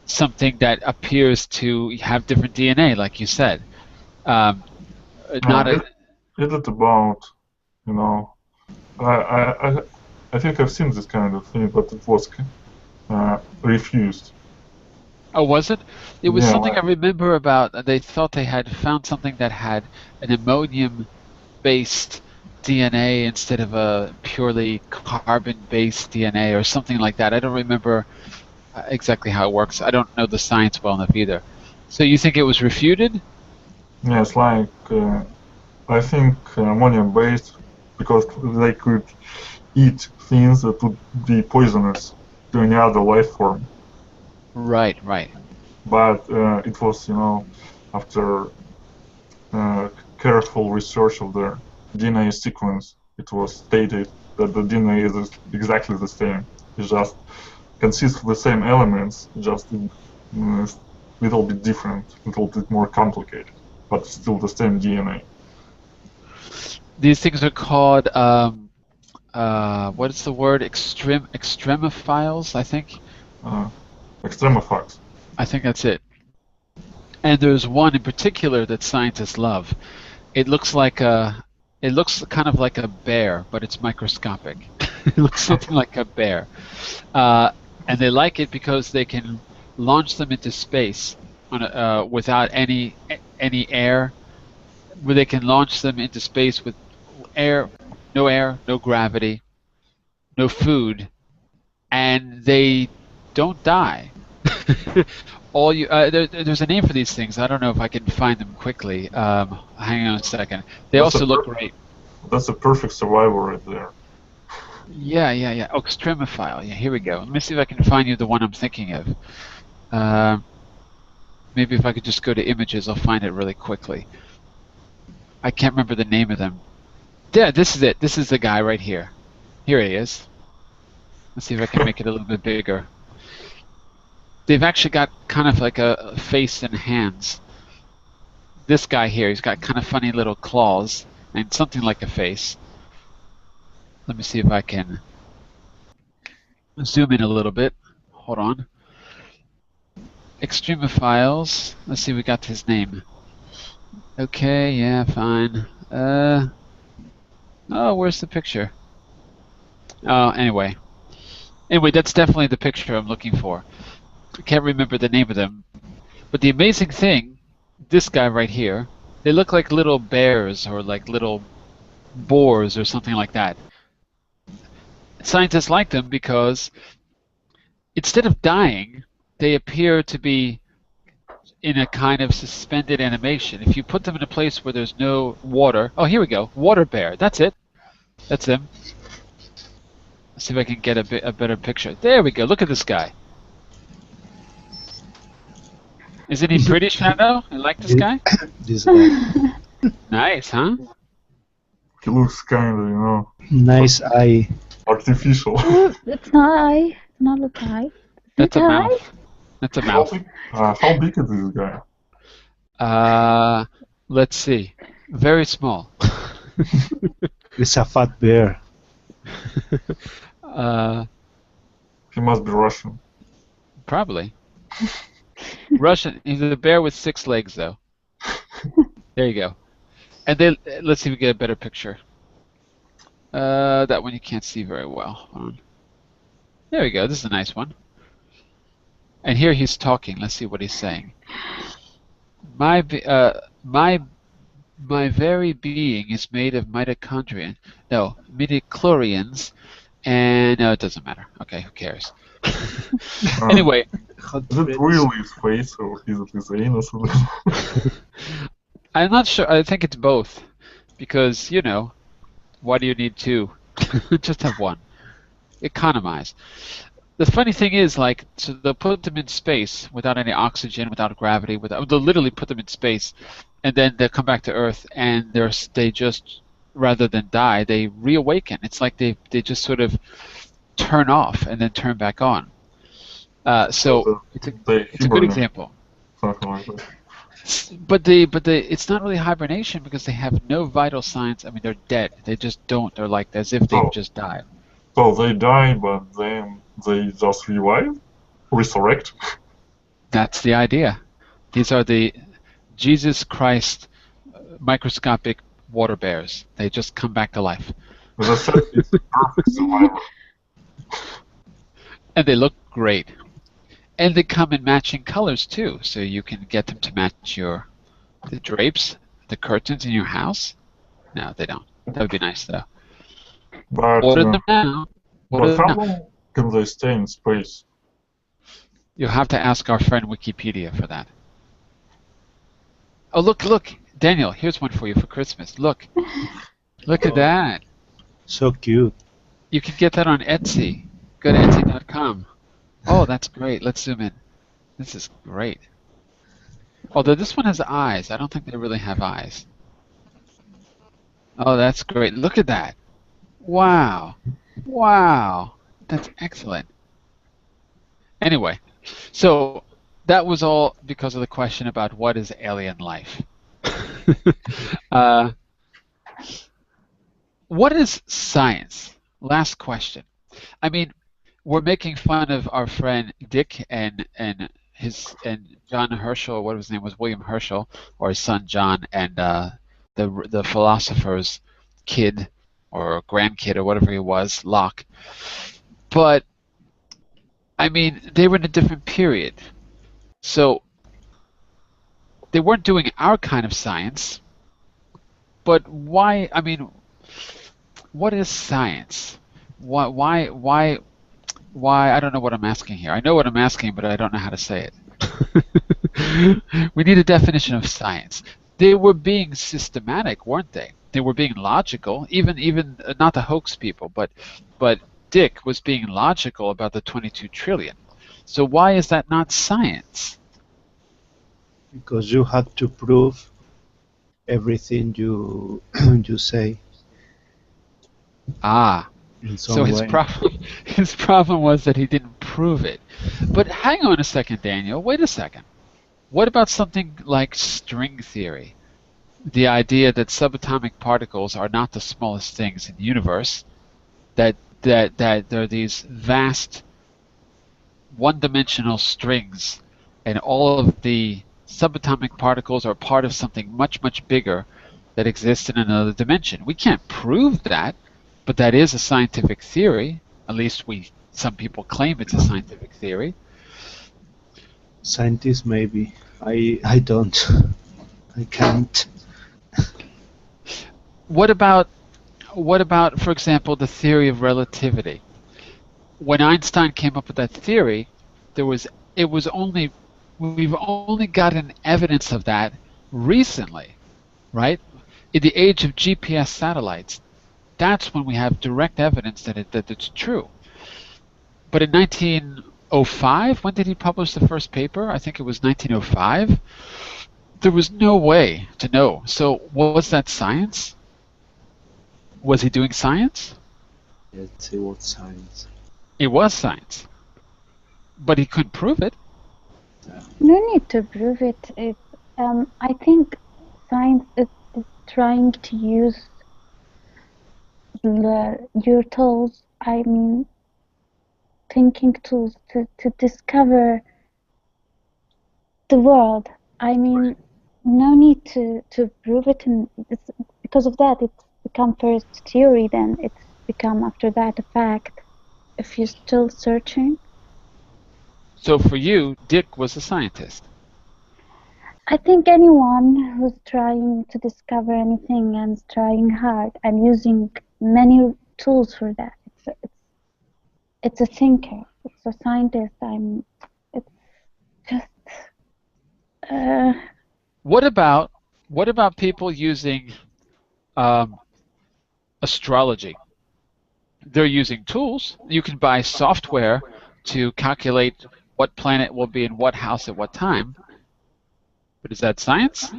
something that appears to have different DNA, like you said. Is it about, I think I've seen this kind of thing, but it was refused. Oh, was it? It was something I remember about. They thought they had found something that had an ammonium-based DNA instead of a purely carbon-based DNA or something like that. I don't remember exactly how it works. I don't know the science well enough either. So you think it was refuted? Yes, I think ammonium-based because they could eat things that would be poisonous to any other life form. Right, right. But it was, after careful research of the DNA sequence, it was stated that the DNA is exactly the same. It just consists of the same elements, just a little bit different, a little bit more complicated, but still the same DNA. These things are called, what is the word? Extremophiles, I think. Extremophiles. I think that's it. And there's one in particular that scientists love. It looks kind of like a bear, but it's microscopic. It looks something like a bear. And they like it because they can launch them into space without any air, where they can launch them into space with air, no gravity, no food, and they don't die. There's a name for these things. I don't know if I can find them quickly. Hang on a second. They also look great. That's a perfect survival right there. Yeah. Oh, extremophile. Yeah, here we go. Let me see if I can find you the one I'm thinking of. Maybe if I could just go to images, I'll find it really quickly. I can't remember the name of them. Yeah, this is it. This is the guy right here. Here he is. Let's see if I can make it a little bit bigger. They've actually got kind of like a face and hands. This guy here, he's got kind of funny little claws and something like a face. Let me see if I can zoom in a little bit. Hold on. Extremophiles. Let's see, we got his name. Okay, yeah, fine. Oh, where's the picture? Oh, anyway. Anyway, that's definitely the picture I'm looking for. I can't remember the name of them. But the amazing thing, this guy right here, they look like little bears or like little boars or something like that. Scientists like them because instead of dying, they appear to be in a kind of suspended animation. If you put them in a place where there's no water, oh, here we go, water bear, that's it. That's them. Let's see if I can get a better picture. There we go, look at this guy. Isn't he pretty, Shadow? You like this guy? This guy. Nice, huh? He looks kind of, Nice eye. artificial. It's not eye. It's not a eye. That's a eye? mouth. That's a mouth. How big is this guy? Let's see. Very small. It's a fat bear. He must be Russian. Probably. Russian. He's a bear with 6 legs, though. There you go. And then let's see if we get a better picture. That one you can't see very well. Hold on. There we go. This is a nice one. And here he's talking. Let's see what he's saying. My very being is made of midichlorians, and no, it doesn't matter. Okay, who cares? Anyway. Is it really his face or is it his anus? I'm not sure. I think it's both. Because, why do you need 2? Just have 1. Economize. The funny thing is, so they'll put them in space without any oxygen, without gravity, they'll literally put them in space, and then they'll come back to Earth, and they just, rather than die, they reawaken. It's like they just sort of turn off and then turn back on. So it's a good example. Something like that. But it's not really hibernation because they have no vital signs. I mean, they're dead. They just don't. They're like as if they've just died. So they die, but then they just resurrect. That's the idea. These are the Jesus Christ microscopic water bears. They just come back to life. As I said, it's a perfect survivor. And they look great. And they come in matching colors too, so you can get them to match the drapes, the curtains in your house. No, they don't. That would be nice though. But, Order them now. But how long can they stay in space? You'll have to ask our friend Wikipedia for that. Oh, look, Daniel, here's one for you for Christmas. Look at that. So cute. You can get that on Etsy. Go to Etsy.com. Oh, that's great. Let's zoom in. This is great. Although this one has eyes. I don't think they really have eyes. Oh, that's great. Look at that. Wow. Wow. That's excellent. Anyway, so that was all because of the question about what is alien life. What is science? Last question. I mean, we're making fun of our friend Dick and John Herschel, or what his name was, William Herschel, or his son John, and the philosopher's kid or grandkid or whatever he was, Locke. But I mean, they were in a different period, so they weren't doing our kind of science. But why? I mean, what is science? Why? I don't know what I'm asking here. I know what I'm asking, but I don't know how to say it. We need a definition of science. They were being systematic, weren't they? They were being logical, even not the hoax people, but Dick was being logical about the 22 trillion. So why is that not science? Because you have to prove everything you you say. Ah. In some So way. his problem was that he didn't prove it. But hang on a second, Daniel. Wait a second. What about something like string theory? The idea that subatomic particles are not the smallest things in the universe, that there are these vast one-dimensional strings, and all of the subatomic particles are part of something much, much bigger that exists in another dimension. We can't prove that, but that is a scientific theory. At least some people claim it's a scientific theory. Scientists maybe. I don't. I can't. What about, for example, the theory of relativity? When Einstein came up with that theory, we've only gotten evidence of that recently, right? In the age of GPS satellites, that's when we have direct evidence that it's true. But in 1905, when did he publish the first paper? I think it was 1905. There was no way to know. So was that science? Was he doing science? Yes, it was science. It was science. But he couldn't prove it. No need to prove it. I think science is trying to use your tools, I mean thinking tools, to discover the world. I mean, no need to prove it, and because of that it's become first theory, then it's become after that a fact, if you're still searching. So for you, Dick was a scientist. I think anyone who's trying to discover anything and is trying hard and using many tools for that, it's a thinker, it's a scientist. It's just. What about people using astrology? They're using tools. You can buy software to calculate what planet will be in what house at what time. But is that science?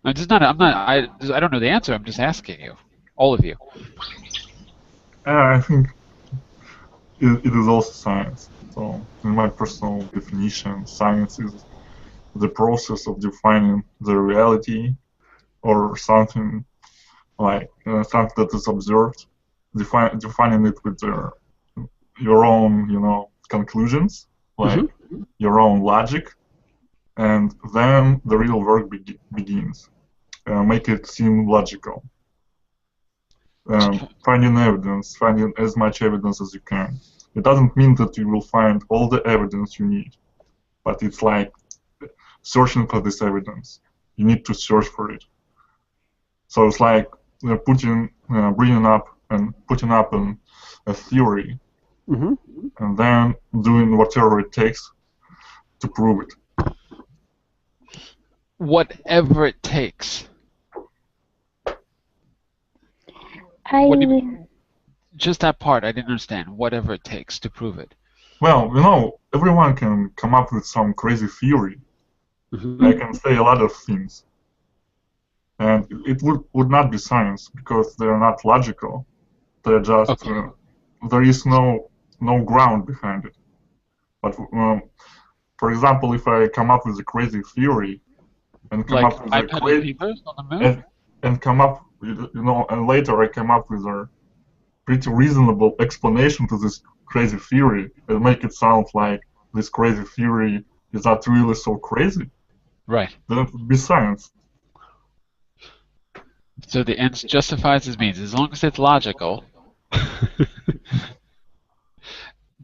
I don't know the answer. I'm just asking you, all of you. I think it is also science. So, in my personal definition, science is the process of defining the reality or something like something that is observed, defining it with your own, conclusions, like your own logic, and then the real work begins. Make it seem logical. Finding as much evidence as you can. It doesn't mean that you will find all the evidence you need, but it's like searching for this evidence. You need to search for it. So it's like bringing up and putting up a theory, and then doing whatever it takes to prove it. Whatever it takes. What do you mean? just that part I didn't understand. Whatever it takes to prove it. Well, everyone can come up with some crazy theory. I can say a lot of things. And it would not be science because they are not logical. They're just, Okay. There is no ground behind it. But, for example, if I come up with a crazy theory and come Like up with a bipedal crazy, beavers on the moon? and come up, and later I come up with a pretty reasonable explanation to this crazy theory and make it sound like this crazy theory is not really so crazy, Right. then it would be science. So the ends justifies its means, as long as it's logical.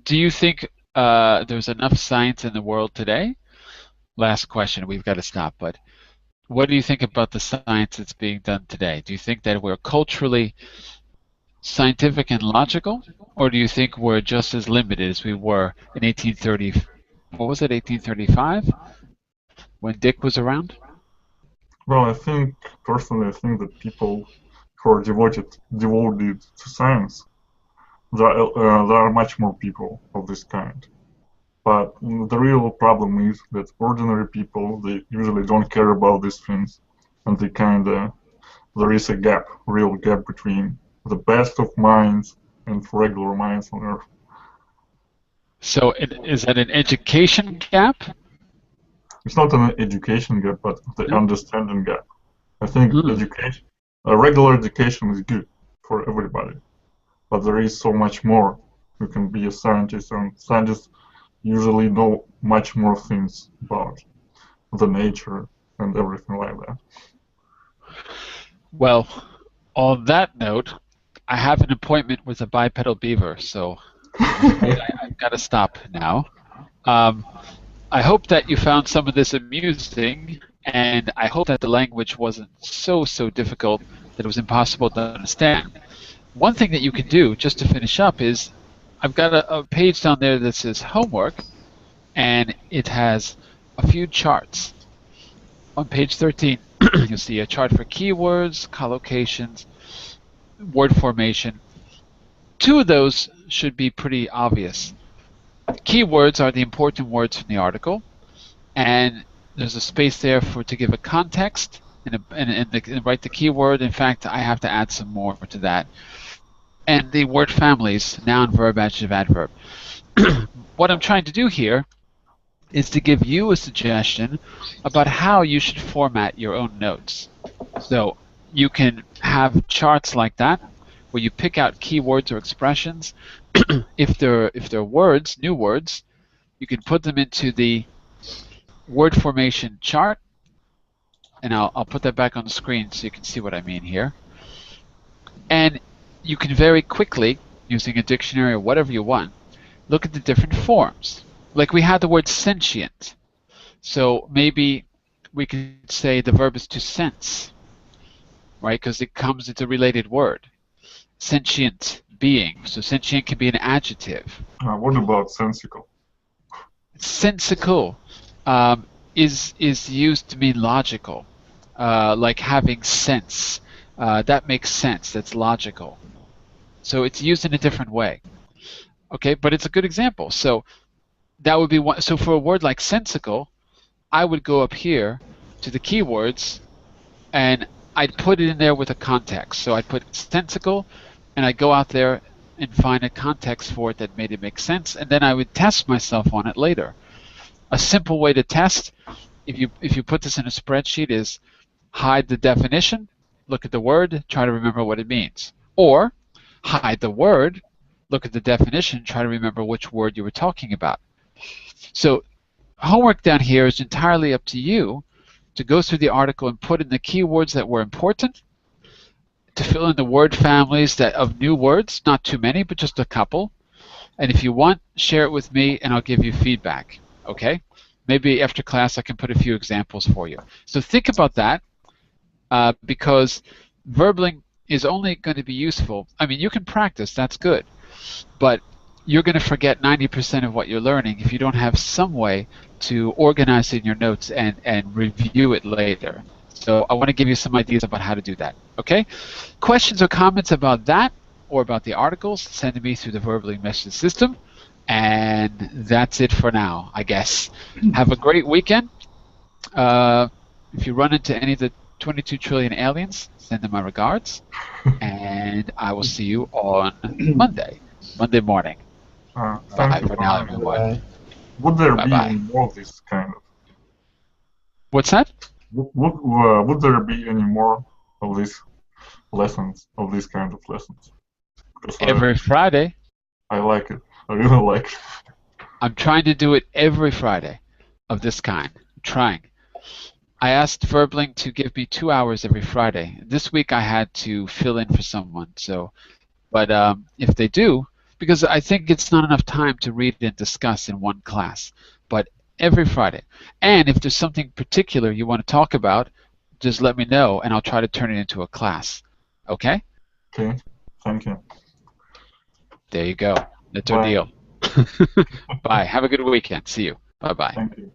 Do you think there's enough science in the world today? Last question, we've got to stop, but what do you think about the science that's being done today? Do you think that we're culturally scientific and logical, or do you think we're just as limited as we were in 1830, what was it, 1835, when Dick was around? Well, personally, I think that people who are devoted to science, there are much more people of this kind. But the real problem is that ordinary people, they usually don't care about these things, and there is a real gap between the best of minds and regular minds on Earth. So is that an education gap? It's not an education gap, but the understanding gap. I think regular education is good for everybody, but there is so much more. You can be a scientist, and scientists usually know much more things about the nature and everything like that. Well, on that note, I have an appointment with a bipedal beaver, so I've got to stop now. I hope that you found some of this amusing, and I hope that the language wasn't so difficult that it was impossible to understand. One thing that you can do, just to finish up, is I've got a page down there that says homework, and it has a few charts. On page 13, you'll see a chart for keywords, collocations, word formation. Two of those should be pretty obvious. Keywords are the important words from the article, and there's a space there to give a context and write the keyword. In fact, I have to add some more to that. And the word families, noun, verb, adjective, adverb. What I'm trying to do here is to give you a suggestion about how you should format your own notes. So you can have charts like that where you pick out keywords or expressions. If they're words, new words, you can put them into the word formation chart, and I'll put that back on the screen so you can see what I mean here. And you can very quickly, using a dictionary or whatever you want, look at the different forms. Like we had the word sentient. So maybe we could say the verb is to sense, right? Because it comes, it's a related word. Sentient being. So sentient can be an adjective. What about sensical? Sensical is used to mean logical, like having sense. That makes sense. That's logical. So it's used in a different way. Okay, but it's a good example. So that would be one. So for a word like sensical, I would go up here to the keywords, and I'd put it in there with a context. So I'd put sensical, and I'd go out there and find a context for it that made it make sense, and then I would test myself on it later. A simple way to test, if you put this in a spreadsheet, is hide the definition, look at the word, try to remember what it means. Or hide the word, look at the definition, try to remember which word you were talking about. So homework down here is entirely up to you to go through the article and put in the keywords that were important, to fill in the word families of new words, not too many, but just a couple. And if you want, share it with me and I'll give you feedback. Okay? Maybe after class I can put a few examples for you. So think about that, because verbling is only going to be useful. I mean, you can practice, that's good, but you're going to forget 90% of what you're learning if you don't have some way to organize it in your notes and review it later. So I want to give you some ideas about how to do that. Okay? Questions or comments about that? or about the articles, send to me through the Verbally message system. And that's it for now, I guess. Have a great weekend. If you run into any of the 22 trillion aliens, send them my regards. And I will see you on Monday morning. Bye Thank you. for now, everyone. Bye. Would there be Bye-bye. any more of this kind of? What's that? Would there be any more of these lessons, of these kind of lessons? Because Every Friday. I like it. I really like it. I'm trying to do it every Friday of this kind. I'm trying. I asked Verbling to give me 2 hours every Friday. This week I had to fill in for someone. But if they do, because I think it's not enough time to read and discuss in one class, but every Friday. And if there's something particular you want to talk about, just let me know, and I'll try to turn it into a class. Okay? Okay. Thank you. There you go. That's our Bye. deal. Bye. Have a good weekend. See you. Bye-bye. Thank you.